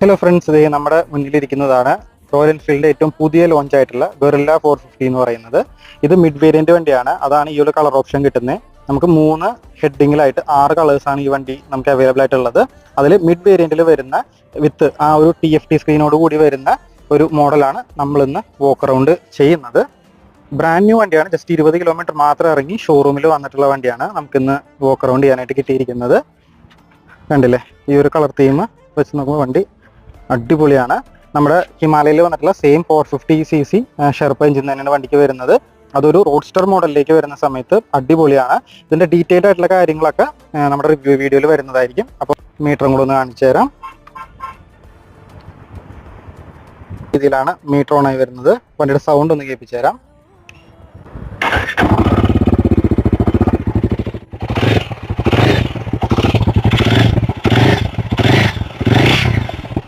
Hello friends, ഇത് നമ്മുടെ മുന്നിലിരിക്കുന്നതാണ് royal എൻഫീൽഡിന്റെ ഏറ്റവും പുതിയ ലോഞ്ച് ആയിട്ടുള്ള ഗൊറില്ല 450 എന്ന് പറയുന്നത്. ഇത് മിഡ് വേരിയന്റ് വണ്ടിയാണ്. അതാണ് ഈ ഒരു കളർ ഓപ്ഷൻ കിട്ടുന്നത്. നമുക്ക് 3 ഹെഡിങ്ങിലായിട്ട് 6 കളേഴ്സാണ് ഈ വണ്ടി നമുക്ക് അവൈലബിൾ ആയിട്ടുള്ളത്. അതിൽ മിഡ് വേരിയന്റിൽ വരുന്ന വിത്ത് ആ ഒരു TFT സ്ക്രീനോട് കൂടി വരുന്ന ഒരു മോഡലാണ് നമ്മളിന്ന് വോക്ക് അറൗണ്ട് ചെയ്യുന്നത്. ബ്രാൻഡ് ന്യൂ വണ്ടിയാണ്. ജസ്റ്റ് 20 കിലോമീറ്റർ മാത്രം ഇറങ്ങി ഷോറൂമിൽ വന്നിട്ടുള്ള വണ്ടിയാണ് നമുക്കിന്ന് വോക്ക് അറൗണ്ട് ചെയ്യാനായിട്ട് കിട്ടിയിരിക്കുന്നത്. കണ്ടില്ലേ, ഈ ഒരു കളർ തീം വെച്ച് നോക്കുമ്പോൾ വണ്ടി അടിപൊളിയാണ്. നമ്മുടെ ഹിമാലയയിൽ വന്നിട്ടുള്ള സെയിം 450cc ഷെർപ്പ എഞ്ചിൻ തന്നെയാണ് വണ്ടിക്ക് വരുന്നത്. അതൊരു റോഡ്സ്റ്റർ മോഡലിലേക്ക് വരുന്ന സമയത്ത് അടിപൊളിയാണ്. ഇതിൻ്റെ ഡീറ്റെയിൽഡ് ആയിട്ടുള്ള കാര്യങ്ങളൊക്കെ നമ്മുടെ റിവ്യൂ വീഡിയോയിൽ വരുന്നതായിരിക്കും. അപ്പോൾ മീറ്ററും കൂടെ ഒന്ന് കാണിച്ചു തരാം. ഇതിലാണ് മീറ്റർ ഓണായി വരുന്നത്. വണ്ടിയുടെ സൗണ്ട് ഒന്ന് കേൾപ്പിച്ചു തരാം.